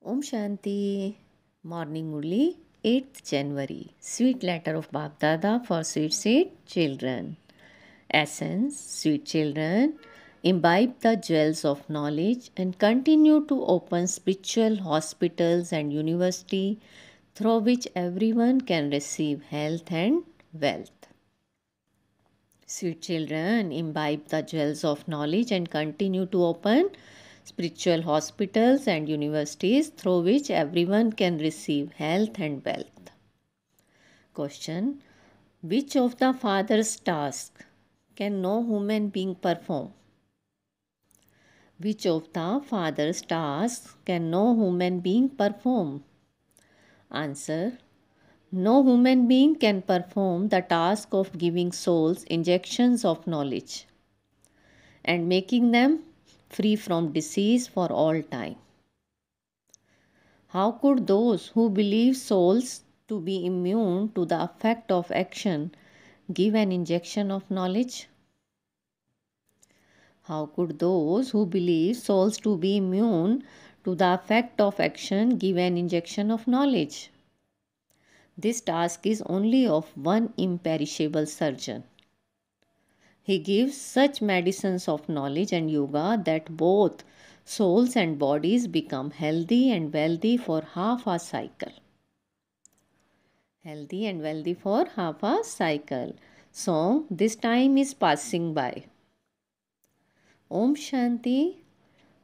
Om Shanti. Morning Murli, 8th January. Sweet letter of Bap Dada for sweet children. Essence, sweet children, imbibe the jewels of knowledge and continue to open spiritual hospitals and university through which everyone can receive health and wealth. Sweet children, imbibe the jewels of knowledge and continue to open spiritual hospitals and universities through which everyone can receive health and wealth. Question: which of the Father's tasks can no human being perform? Which of the Father's tasks can no human being perform? Answer: no human being can perform the task of giving souls injections of knowledge and making them free from disease for all time. How could those who believe souls to be immune to the effect of action give an injection of knowledge? How could those who believe souls to be immune to the effect of action give an injection of knowledge? This task is only of one imperishable surgeon. He gives such medicines of knowledge and yoga that both souls and bodies become healthy and wealthy for half a cycle. Healthy and wealthy for half a cycle. So, this time is passing by. Om Shanti.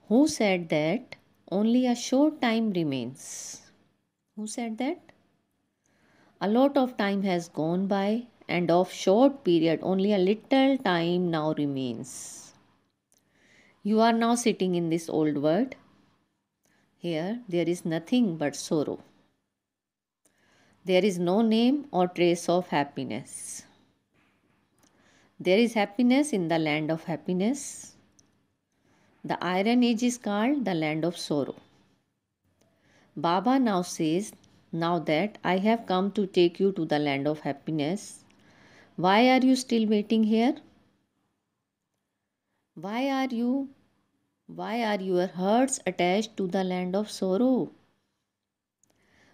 Who said that only a short time remains? Who said that? A lot of time has gone by, and of short period only a little time now remains. You are now sitting in this old world. Here there is nothing but sorrow. There is no name or trace of happiness. There is happiness in the land of happiness. The Iron Age is called the land of sorrow. Baba now says, now that I have come to take you to the land of happiness, why are you still waiting here? Why are your hearts attached to the land of sorrow?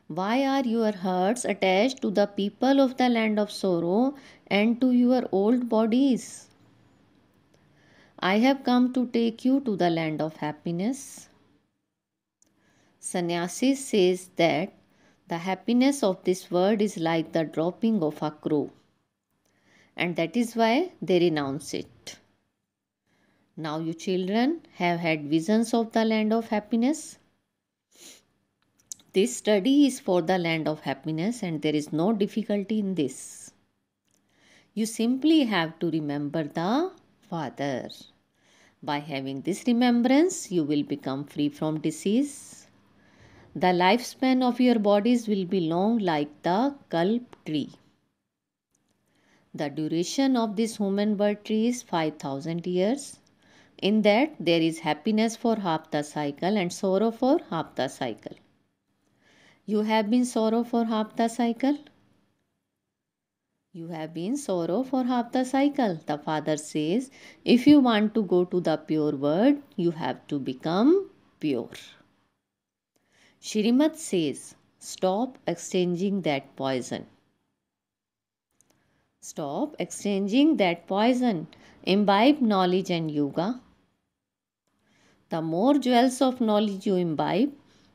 Why are your hearts attached to the people of the land of sorrow and to your old bodies? I have come to take you to the land of happiness. Sannyasi says that the happiness of this world is like the dropping of a crow, and that is why they renounce it. Now you children have had visions of the land of happiness. This study is for the land of happiness and there is no difficulty in this. You simply have to remember the Father. By having this remembrance, you will become free from disease. The lifespan of your bodies will be long like the kalp tree. The duration of this human birth tree is 5,000 years. In that, there is happiness for half the cycle and sorrow for half the cycle. You have been sorrow for half the cycle. You have been sorrow for half the cycle. The Father says, if you want to go to the pure world, you have to become pure. Shrimad says, stop exchanging that poison. Stop exchanging that poison. Imbibe knowledge and yoga. The more jewels of knowledge you imbibe,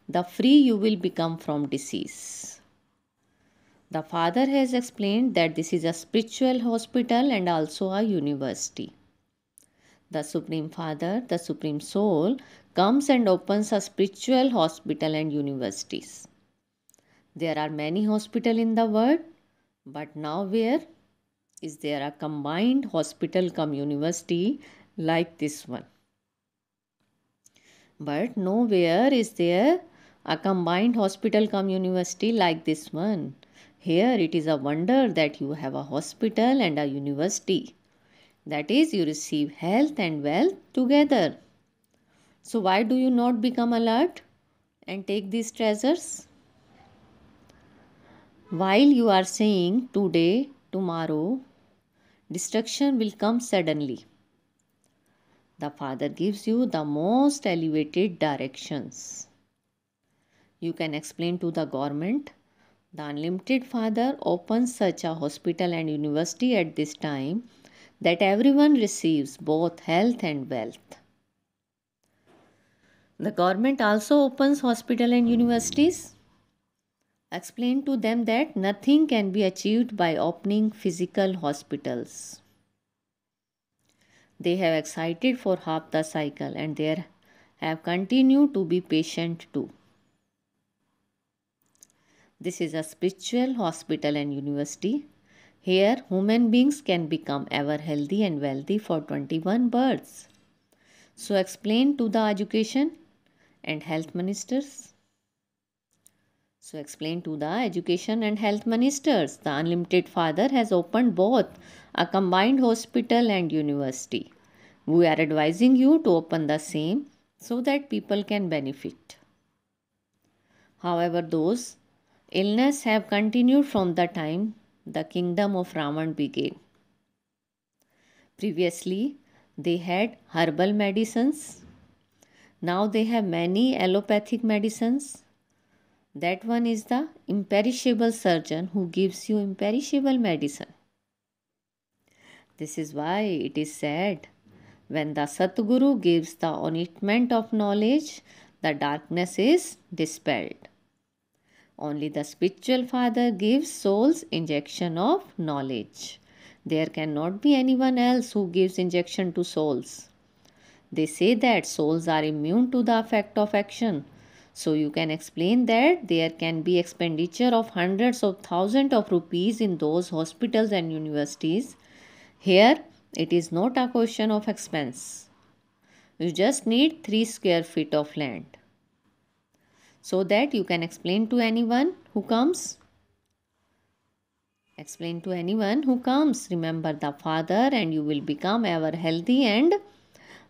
the free you will become from disease. The Father has explained that this is a spiritual hospital and also a university. The Supreme Father, the Supreme Soul, comes and opens a spiritual hospital and universities. There are many hospitals in the world, but now where is there a combined hospital cum university like this one? But nowhere is there a combined hospital cum university like this one. Here it is a wonder that you have a hospital and a university. That is, you receive health and wealth together. So why do you not become alert and take these treasures? While you are saying today, tomorrow, destruction will come suddenly. The Father gives you the most elevated directions. You can explain to the government. The Unlimited Father opens such a hospital and university at this time that everyone receives both health and wealth. The government also opens hospital and universities. Explain to them that nothing can be achieved by opening physical hospitals. They have excited for half the cycle and they have continued to be patient too. This is a spiritual hospital and university. Here, human beings can become ever healthy and wealthy for 21 births. So, explain to the education and health ministers. The Unlimited Father has opened both a combined hospital and university. We are advising you to open the same so that people can benefit. However, those illness have continued from the time the kingdom of Ravan began. Previously, they had herbal medicines. Now they have many allopathic medicines. That one is the imperishable surgeon who gives you imperishable medicine. This is why it is said, when the Satguru gives the ointment of knowledge, the darkness is dispelled. Only the spiritual father gives soul's injection of knowledge. There cannot be anyone else who gives injection to souls. They say that souls are immune to the effect of action. So you can explain that there can be expenditure of hundreds of thousands of rupees in those hospitals and universities. Here, it is not a question of expense. You just need 3 square feet of land. So that you can explain to anyone who comes. Remember the Father and you will become ever healthy and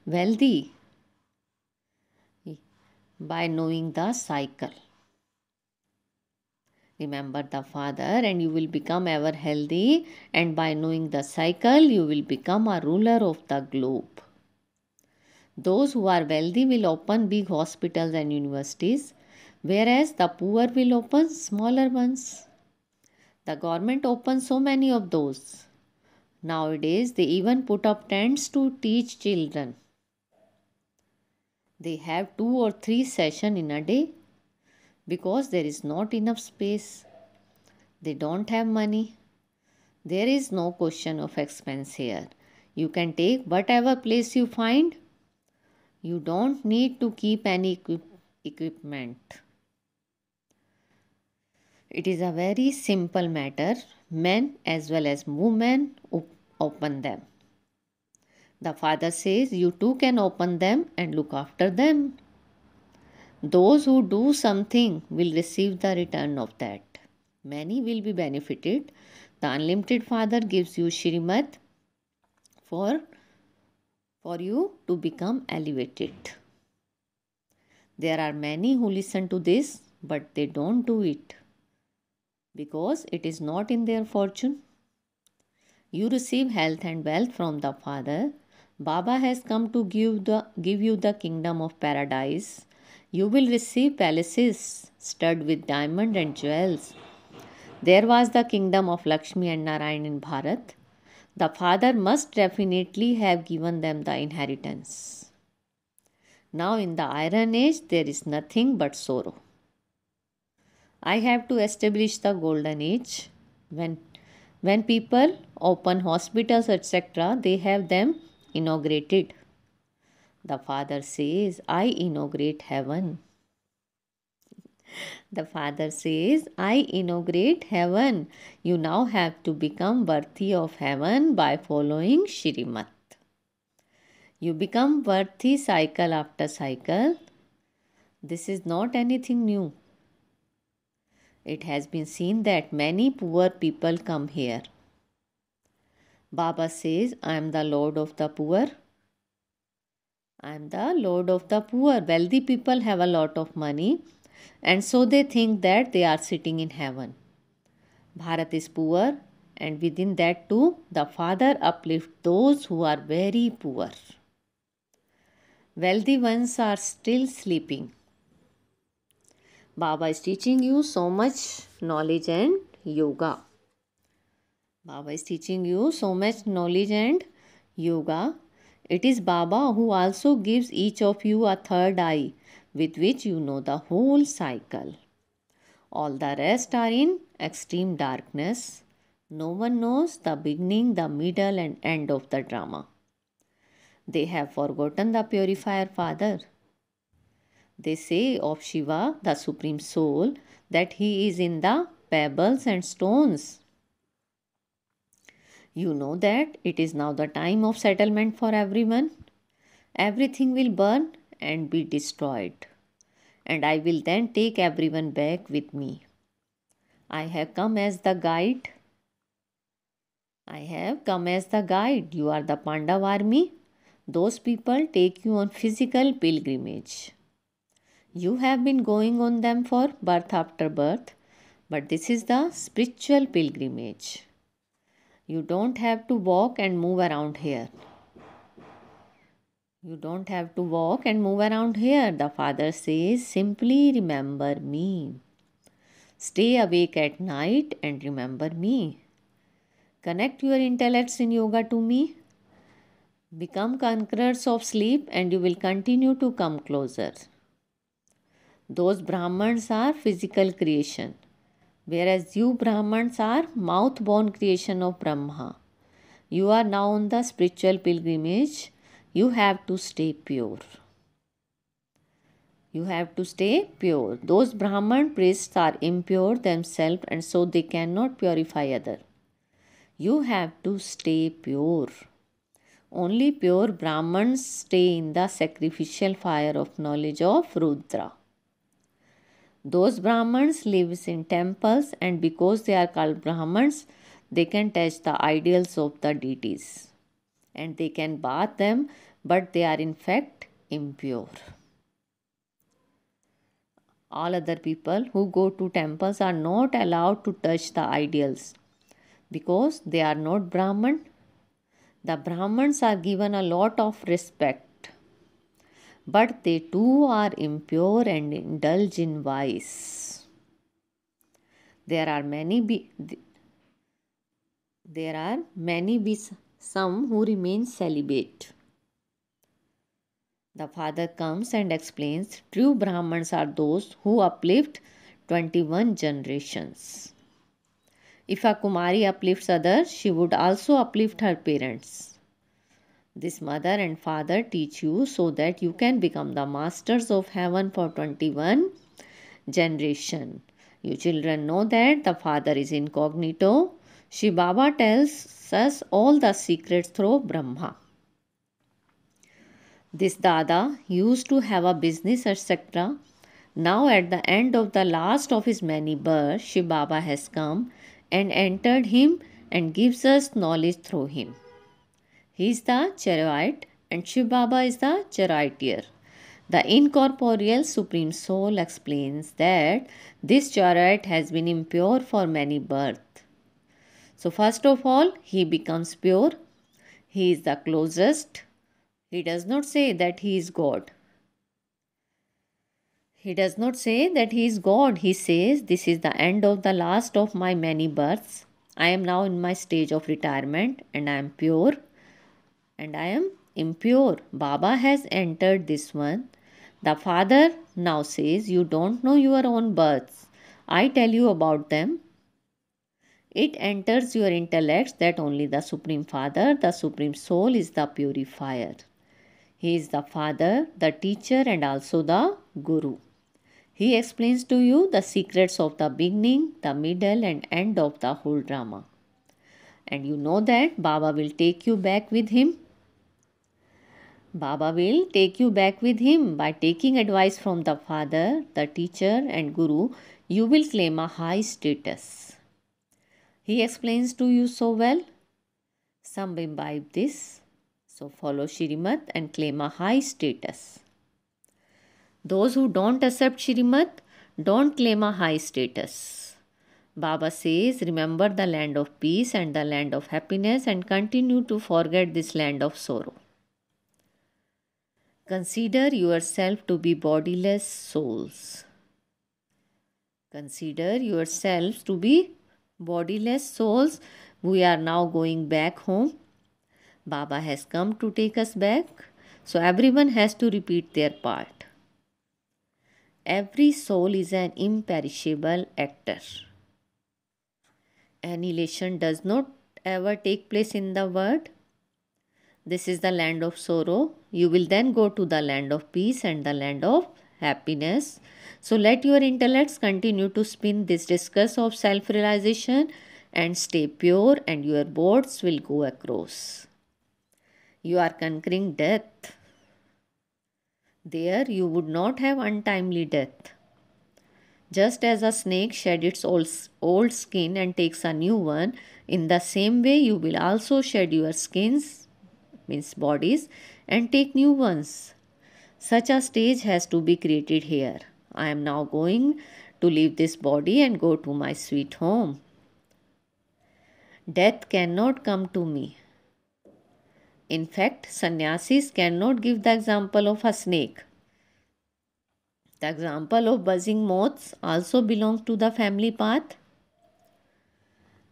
wealthy by knowing the cycle. Remember the Father and you will become ever healthy, and by knowing the cycle you will become a ruler of the globe. Those who are wealthy will open big hospitals and universities, whereas the poor will open smaller ones. The government opens so many of those. Nowadays they even put up tents to teach children. They have 2 or 3 sessions in a day because there is not enough space. They don't have money. There is no question of expense here. You can take whatever place you find. You don't need to keep any equipment. It is a very simple matter. Men as well as women open them. The Father says you too can open them and look after them. Those who do something will receive the return of that. Many will be benefited. The Unlimited Father gives you Shrimad for you to become elevated. There are many who listen to this, but they don't do it because it is not in their fortune. You receive health and wealth from the Father. Baba has come to give you the kingdom of paradise. You will receive palaces studded with diamond and jewels. There was the kingdom of Lakshmi and Narayan in Bharat. The Father must definitely have given them the inheritance. Now in the Iron Age, there is nothing but sorrow. I have to establish the Golden Age. When people open hospitals, etc., they have them inaugurated. The Father says, I inaugurate heaven. The Father says, I inaugurate heaven. You now have to become worthy of heaven by following Shrimat. You become worthy cycle after cycle. This is not anything new. It has been seen that many poor people come here. Baba says, I am the Lord of the poor. I am the Lord of the poor. Wealthy people have a lot of money and so they think that they are sitting in heaven. Bharat is poor and within that too the Father uplifts those who are very poor. Wealthy ones are still sleeping. Baba is teaching you so much knowledge and yoga. Baba is teaching you so much knowledge and yoga. It is Baba who also gives each of you a third eye with which you know the whole cycle. All the rest are in extreme darkness. No one knows the beginning, the middle, and end of the drama. They have forgotten the purifier Father. They say of Shiva, the Supreme Soul, that he is in the pebbles and stones. You know that it is now the time of settlement for everyone. Everything will burn and be destroyed, and I will then take everyone back with me. I have come as the guide. You are the Pandav army. Those people take you on physical pilgrimage. You have been going on them for birth after birth, but this is the spiritual pilgrimage. You don't have to walk and move around here. The Father says, simply remember me. Stay awake at night and remember me. Connect your intellects in yoga to me. Become conquerors of sleep and you will continue to come closer. Those Brahmans are physical creation, whereas you Brahmans are mouth-born creation of Brahma. You are now on the spiritual pilgrimage. You have to stay pure. Those Brahman priests are impure themselves and so they cannot purify others. You have to stay pure. Only pure Brahmans stay in the sacrificial fire of knowledge of Rudra. Those Brahmans live in temples and because they are called Brahmans, they can touch the ideals of the deities. And they can bath them, but they are in fact impure. All other people who go to temples are not allowed to touch the ideals because they are not Brahman. The Brahmans are given a lot of respect, but they too are impure and indulge in vice. There are some who remain celibate. The Father comes and explains true Brahmans are those who uplift 21 generations. If a Kumari uplifts others, she would also uplift her parents. This mother and father teach you so that you can become the masters of heaven for 21 generation. You children know that the Father is incognito. Shiva Baba tells us all the secrets through Brahma. This Dada used to have a business, etc. Now at the end of the last of his many births, Shiva Baba has come and entered him and gives us knowledge through him. He is the chariot and Shiva Baba is the charioteer. The incorporeal Supreme Soul explains that this chariot has been impure for many births. So first of all, he becomes pure. He is the closest. He does not say that he is God. He says, this is the end of the last of my many births. I am now in my stage of retirement and I am pure and I am impure. Baba has entered this one. The Father now says, you don't know your own births. I tell you about them. It enters your intellect that only the Supreme Father, the Supreme Soul is the purifier. He is the Father, the teacher and also the Guru. He explains to you the secrets of the beginning, the middle and end of the whole drama. And you know that Baba will take you back with him. By taking advice from the Father, the teacher and Guru, you will claim a high status. He explains to you so well. Some imbibe this. So follow Shrimad and claim a high status. Those who don't accept Shrimad don't claim a high status. Baba says, remember the land of peace and the land of happiness and continue to forget this land of sorrow. Consider yourself to be bodiless souls. Consider yourselves to be bodiless souls. We are now going back home. Baba has come to take us back. So everyone has to repeat their part. Every soul is an imperishable actor. Annihilation does not ever take place in the world. This is the land of sorrow. You will then go to the land of peace and the land of happiness. So let your intellects continue to spin this discourse of self realization and stay pure, and your boats will go across. You are conquering death. There you would not have untimely death. Just as a snake sheds its old skin and takes a new one, in the same way you will also shed your skins, means bodies, and take new ones. Such a stage has to be created here. I am now going to leave this body and go to my sweet home. Death cannot come to me. In fact, sannyasis cannot give the example of a snake. The example of buzzing moths also belongs to the family path.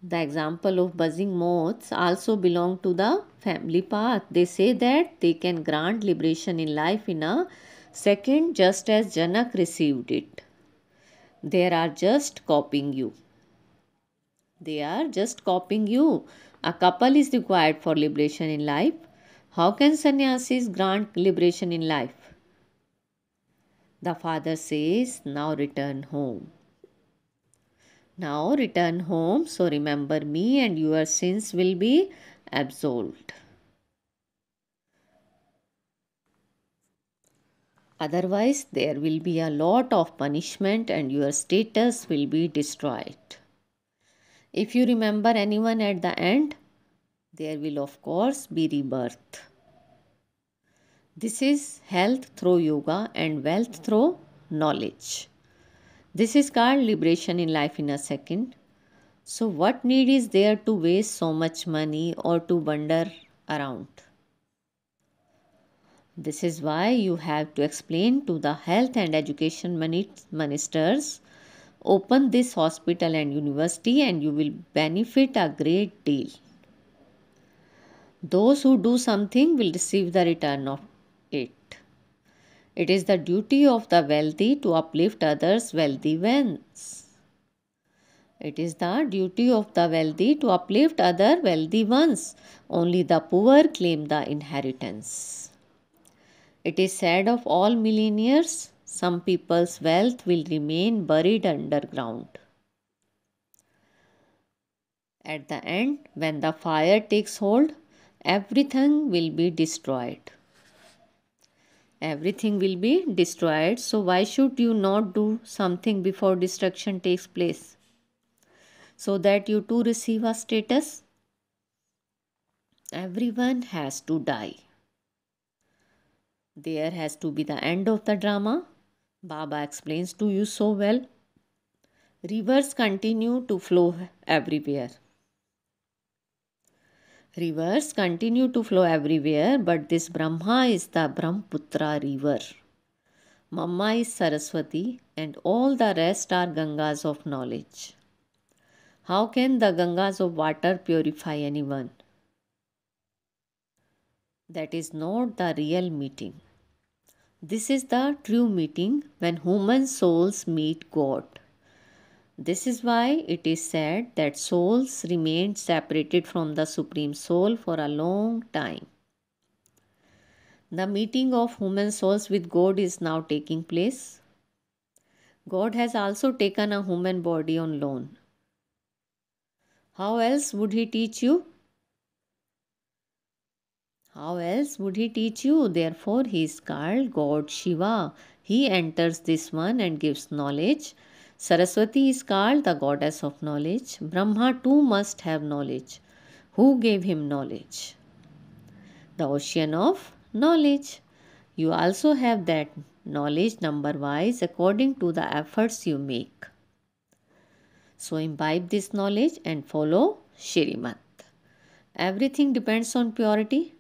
The example of buzzing moths also belong to the family path. They say that they can grant liberation in life in a second, just as Janak received it. They are just copying you. They are just copying you. A couple is required for liberation in life. How can sannyasis grant liberation in life? The father says, now return home. Now return home, so remember me and your sins will be absolved. Otherwise, there will be a lot of punishment and your status will be destroyed. If you remember anyone at the end, there will of course be rebirth. This is health through yoga and wealth through knowledge. This is called liberation in life in a second. So what need is there to waste so much money or to wander around? This is why you have to explain to the health and education ministers, open this hospital and university and you will benefit a great deal. Those who do something will receive the return of it. It is the duty of the wealthy to uplift others' wealthy ones. It is the duty of the wealthy to uplift other wealthy ones. Only the poor claim the inheritance. It is said of all millionaires, some people's wealth will remain buried underground. At the end, when the fire takes hold, everything will be destroyed. Everything will be destroyed. So why should you not do something before destruction takes place? So that you too receive a status? Everyone has to die. There has to be the end of the drama. Baba explains to you so well. Rivers continue to flow everywhere. Rivers continue to flow everywhere, but this Brahma is the Brahmaputra river. Mama is Saraswati and all the rest are Gangas of knowledge. How can the Gangas of water purify anyone? That is not the real meeting. This is the true meeting when human souls meet God. This is why it is said that souls remained separated from the Supreme Soul for a long time. The meeting of human souls with God is now taking place. God has also taken a human body on loan. How else would He teach you? How else would He teach you? Therefore, He is called God Shiva. He enters this one and gives knowledge. Saraswati is called the goddess of knowledge. Brahma too must have knowledge. Who gave him knowledge? The ocean of knowledge. You also have that knowledge number wise according to the efforts you make. So imbibe this knowledge and follow Shrimat. Everything depends on purity.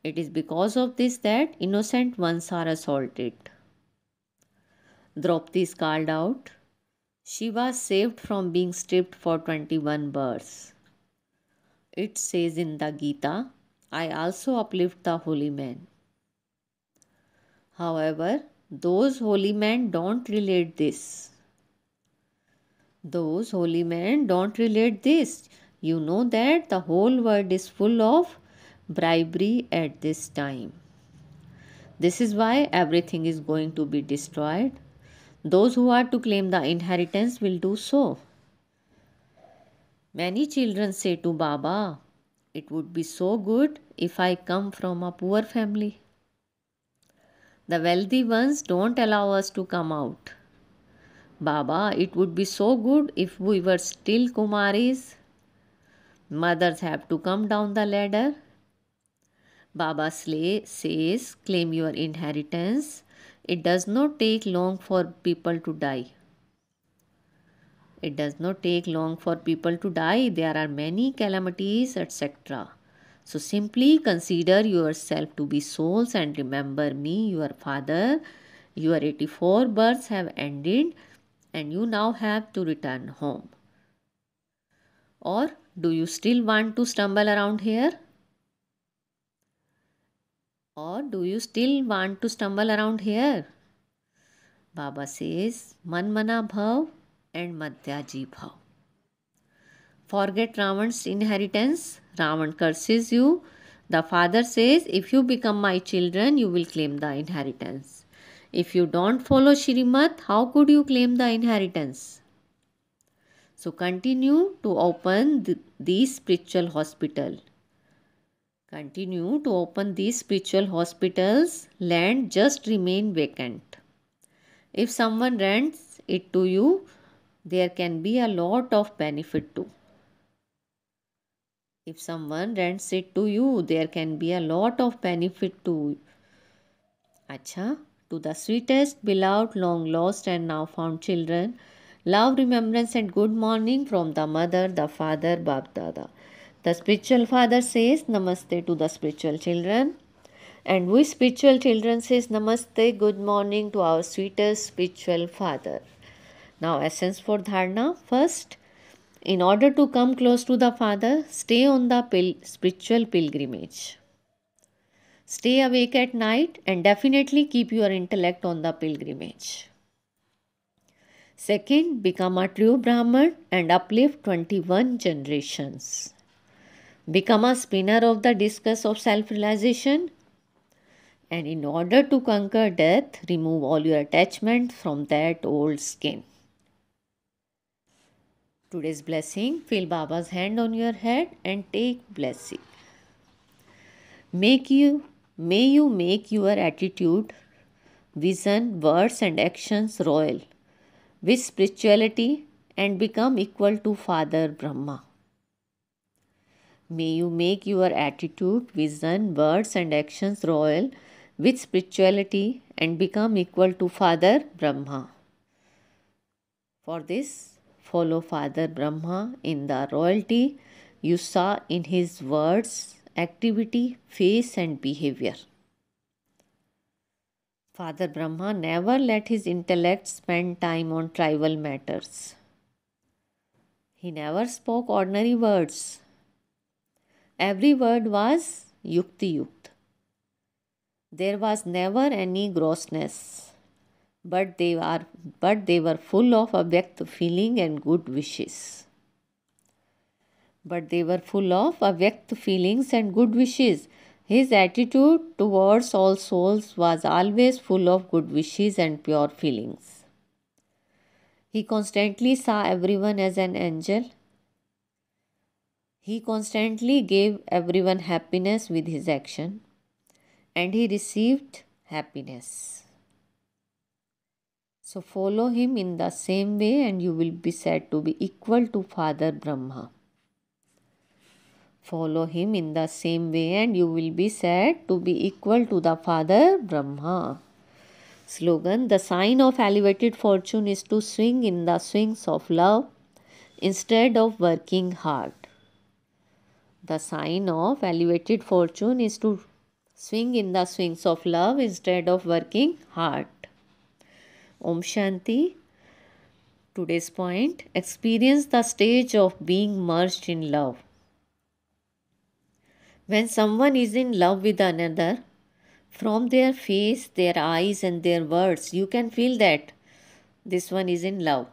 It is because of this that innocent ones are assaulted. Draupadi is called out. She was saved from being stripped for 21 births. It says in the Gita, I also uplift the holy man. However, those holy men don't relate this. Those holy men don't relate this. You know that the whole world is full of bribery at this time. This is why everything is going to be destroyed. Those who are to claim the inheritance will do so. Many children say to Baba, it would be so good if I come from a poor family. The wealthy ones don't allow us to come out. Baba, it would be so good if we were still Kumaris. Mothers have to come down the ladder. Baba says, claim your inheritance. It does not take long for people to die. It does not take long for people to die. There are many calamities, etc. So simply consider yourself to be souls and remember me, your father. Your 84 births have ended and you now have to return home. Or do you still want to stumble around here? Or do you still want to stumble around here? Baba says, Man mana bhav and madhyaji bhav. Forget Ravan's inheritance. Ravan curses you. The father says, if you become my children, you will claim the inheritance. If you don't follow Shrimad, how could you claim the inheritance? So continue to open these spiritual hospitals. Continue to open these spiritual hospitals. Land just remain vacant. If someone rents it to you, there can be a lot of benefit too. If someone rents it to you, there can be a lot of benefit too. Acha, to the sweetest, beloved, long lost and now found children, love, remembrance and good morning from the mother, the father, Bab Dada. The spiritual father says Namaste to the spiritual children. And we spiritual children says Namaste, good morning to our sweetest spiritual father. Now essence for dharana. First, in order to come close to the Father, stay on the spiritual pilgrimage. Stay awake at night and definitely keep your intellect on the pilgrimage. Second, become a true Brahman and uplift 21 generations. Become a spinner of the discus of self-realization. And in order to conquer death, remove all your attachment from that old skin. Today's blessing, feel Baba's hand on your head and take blessing. May you make your attitude, vision, words and actions royal with spirituality and become equal to Father Brahma. May you make your attitude, vision, words and actions royal with spirituality and become equal to Father Brahma. For this, follow Father Brahma in the royalty you saw in his words, activity, face and behavior. Father Brahma never let his intellect spend time on trivial matters. He never spoke ordinary words. Every word was yukti yukt. There was never any grossness. But they were full of avyakt feeling and good wishes. His attitude towards all souls was always full of good wishes and pure feelings. He constantly saw everyone as an angel. He constantly gave everyone happiness with his action, and he received happiness. So follow him in the same way and you will be said to be equal to Father Brahma. Follow him in the same way and you will be said to be equal to the Father Brahma. Slogan, the sign of elevated fortune is to swing in the swings of love instead of working hard. The sign of elevated fortune is to swing in the swings of love instead of working hard. Om Shanti. Today's point: experience the stage of being merged in love. When someone is in love with another, from their face, their eyes, and their words, you can feel that this one is in love.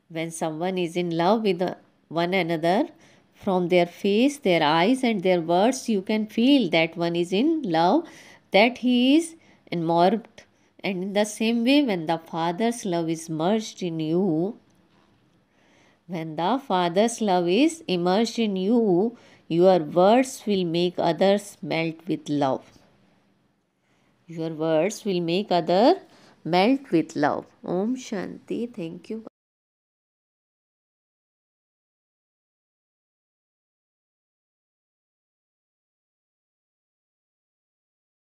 When someone is in love with one another, from their face, their eyes, and their words, you can feel that one is in love, that he is enmorphed. And in the same way, when the Father's love is merged in you, when the Father's love is immersed in you, your words will make others melt with love. Your words will make others melt with love. Om Shanti. Thank you.